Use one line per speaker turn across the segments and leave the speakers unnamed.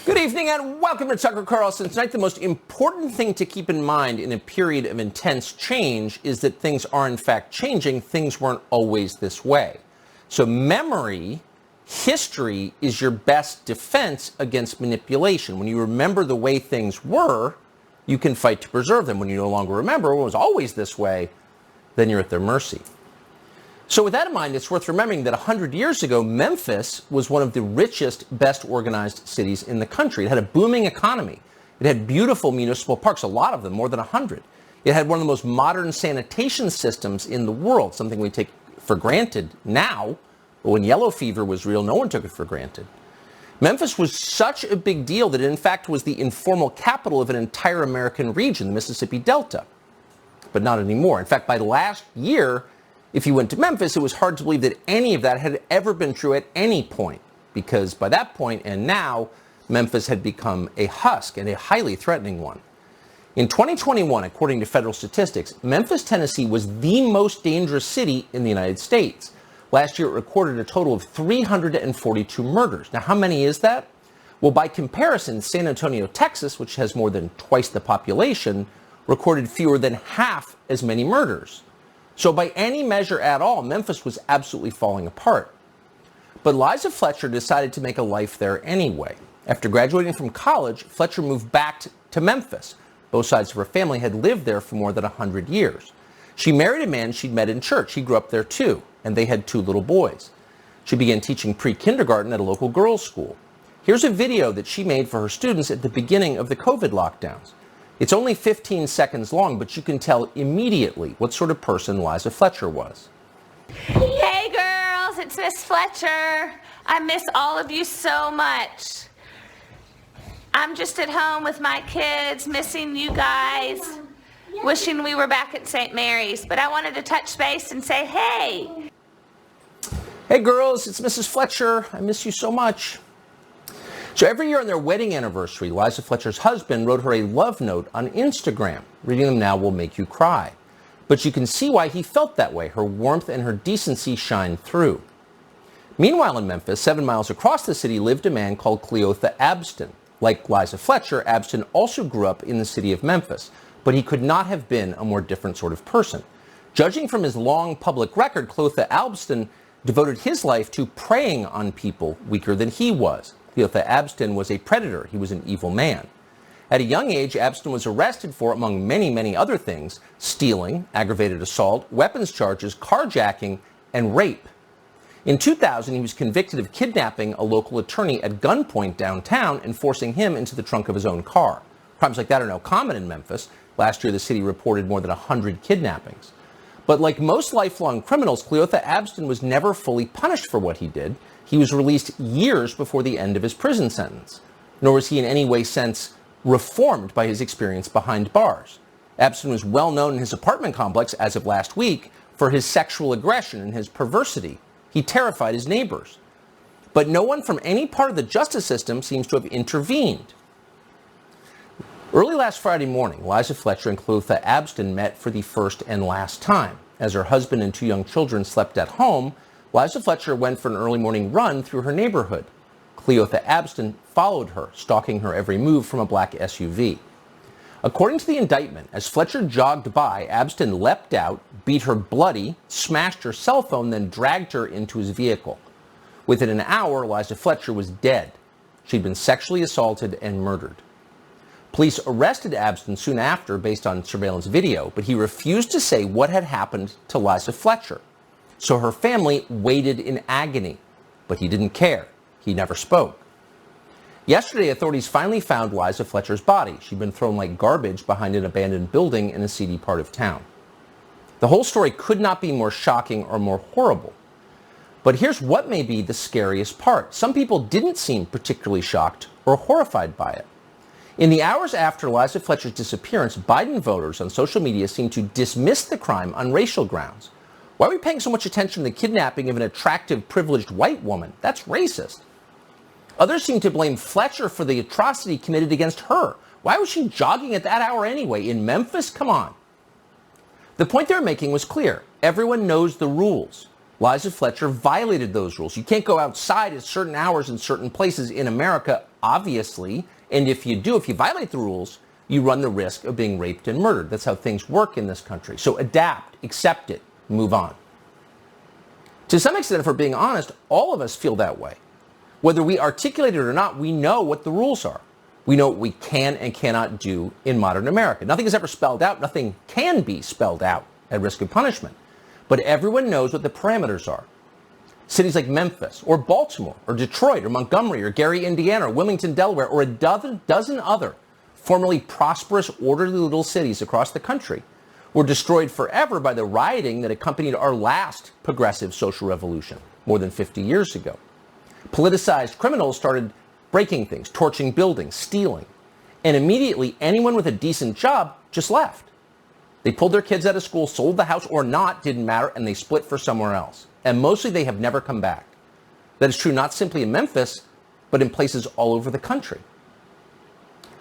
Good evening and welcome to Tucker Carlson. Tonight, the most important thing to keep in mind in a period of intense change is that things are in fact changing. Things weren't always this way. So memory, history is your best defense against manipulation. When you remember the way things were, you can fight to preserve them. When you no longer remember it was always this way, then you're at their mercy. So with that in mind, it's worth remembering that 100 years ago, Memphis was one of the richest, best organized cities in the country. It had a booming economy. It had beautiful municipal parks, a lot of them, more than 100. It had one of the most modern sanitation systems in the world, something we take for granted now. But when yellow fever was real, no one took it for granted. Memphis was such a big deal that it, in fact, was the informal capital of an entire American region, the Mississippi Delta. But not anymore. In fact, by last year, if you went to Memphis, it was hard to believe that any of that had ever been true at any point, because by that point and now, Memphis had become a husk and a highly threatening one. In 2021, according to federal statistics, Memphis, Tennessee was the most dangerous city in the United States. Last year, it recorded a total of 342 murders. Now, how many is that? Well, by comparison, San Antonio, Texas, which has more than twice the population, recorded fewer than half as many murders. So by any measure at all, Memphis was absolutely falling apart. But Liza Fletcher decided to make a life there anyway. After graduating from college, Fletcher moved back to Memphis. Both sides of her family had lived there for more than 100 years. She married a man she'd met in church. He grew up there too, and they had 2 little boys. She began teaching pre-kindergarten at a local girls' school. Here's a video that she made for her students at the beginning of the COVID lockdowns. It's only 15 seconds long, but you can tell immediately what sort of person Liza Fletcher was.
Hey girls, it's Miss Fletcher. I miss all of you so much. I'm just at home with my kids, missing you guys, wishing we were back at St. Mary's, but I wanted to touch base and say hey.
Hey girls, it's Mrs. Fletcher. I miss you so much. So every year on their wedding anniversary, Liza Fletcher's husband wrote her a love note on Instagram. Reading them now will make you cry. But you can see why he felt that way. Her warmth and her decency shine through. Meanwhile in Memphis, 7 miles across the city, lived a man called Cleotha Abston. Like Liza Fletcher, Abston also grew up in the city of Memphis, but he could not have been a more different sort of person. Judging from his long public record, Cleotha Abston devoted his life to preying on people weaker than he was. Cleotha Abston was a predator. He was an evil man. At a young age, Abston was arrested for, among many, many other things, stealing, aggravated assault, weapons charges, carjacking, and rape. In 2000, he was convicted of kidnapping a local attorney at gunpoint downtown and forcing him into the trunk of his own car. Crimes like that are now common in Memphis. Last year, the city reported more than 100 kidnappings. But like most lifelong criminals, Cleotha Abston was never fully punished for what he did. He was released years before the end of his prison sentence. Nor was he in any way sense reformed by his experience behind bars. Abston was well known in his apartment complex as of last week for his sexual aggression and his perversity. He terrified his neighbors. But no one from any part of the justice system seems to have intervened. Early last Friday morning, Liza Fletcher and Cleotha Abston met for the first and last time. As her husband and 2 young children slept at home, Liza Fletcher went for an early morning run through her neighborhood. Cleotha Abston followed her, stalking her every move from a black SUV. According to the indictment, as Fletcher jogged by, Abston leapt out, beat her bloody, smashed her cell phone, then dragged her into his vehicle. Within an hour, Liza Fletcher was dead. She'd been sexually assaulted and murdered. Police arrested Abston soon after based on surveillance video, but he refused to say what had happened to Liza Fletcher. So her family waited in agony, but he didn't care. He never spoke. Yesterday, authorities finally found Liza Fletcher's body. She'd been thrown like garbage behind an abandoned building in a seedy part of town. The whole story could not be more shocking or more horrible. But here's what may be the scariest part. Some people didn't seem particularly shocked or horrified by it. In the hours after Liza Fletcher's disappearance, Biden voters on social media seemed to dismiss the crime on racial grounds. Why are we paying so much attention to the kidnapping of an attractive, privileged white woman? That's racist. Others seem to blame Fletcher for the atrocity committed against her. Why was she jogging at that hour anyway? In Memphis? Come on. The point they were making was clear. Everyone knows the rules. Liza Fletcher violated those rules. You can't go outside at certain hours in certain places in America, obviously. And if you violate the rules, you run the risk of being raped and murdered. That's how things work in this country. So adapt, accept it, move on. To some extent, if we're being honest, all of us feel that way. Whether we articulate it or not, we know what the rules are. We know what we can and cannot do in modern America. Nothing is ever spelled out. Nothing can be spelled out at risk of punishment. But everyone knows what the parameters are. Cities like Memphis or Baltimore or Detroit or Montgomery or Gary, Indiana or Wilmington, Delaware or a dozen other formerly prosperous, orderly little cities across the country were destroyed forever by the rioting that accompanied our last progressive social revolution more than 50 years ago. Politicized criminals started breaking things, torching buildings, stealing. And immediately anyone with a decent job just left. They pulled their kids out of school, sold the house or not, didn't matter, and they split for somewhere else. And mostly they have never come back. That is true not simply in Memphis, but in places all over the country.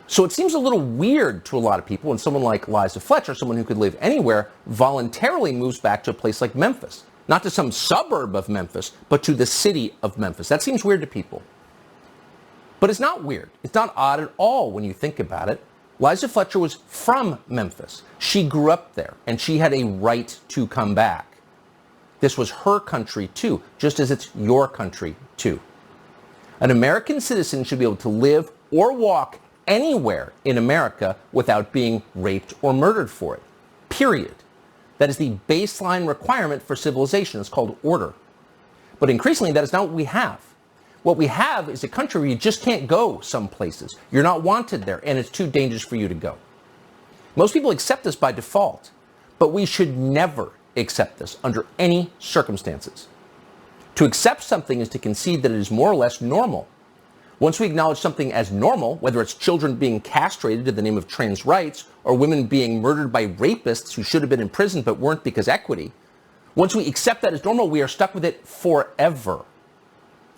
So it seems a little weird to a lot of people when someone like Liza Fletcher, someone who could live anywhere, voluntarily moves back to a place like Memphis. Not to some suburb of Memphis, but to the city of Memphis. That seems weird to people. But it's not weird. It's not odd at all when you think about it. Liza Fletcher was from Memphis. She grew up there, and she had a right to come back. This was her country too, just as it's your country too. An American citizen should be able to live or walk anywhere in America without being raped or murdered for it. Period. That is the baseline requirement for civilization. It's called order. But increasingly, that is not what we have. What we have is a country where you just can't go some places. You're not wanted there, and it's too dangerous for you to go. Most people accept this by default, but we should never accept this under any circumstances. To accept something is to concede that it is more or less normal. Once we acknowledge something as normal, whether it's children being castrated in the name of trans rights or women being murdered by rapists who should have been in prison but weren't because equity, once we accept that as normal, we are stuck with it forever.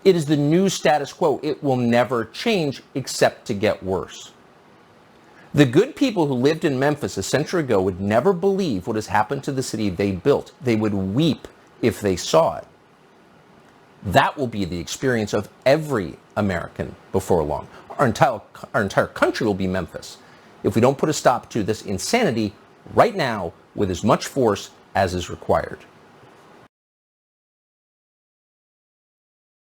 It is the new status quo. It will never change except to get worse. The good people who lived in Memphis a century ago would never believe what has happened to the city they built. They would weep if they saw it. That will be the experience of every American before long. Our entire country will be Memphis if we don't put a stop to this insanity right now with as much force as is required.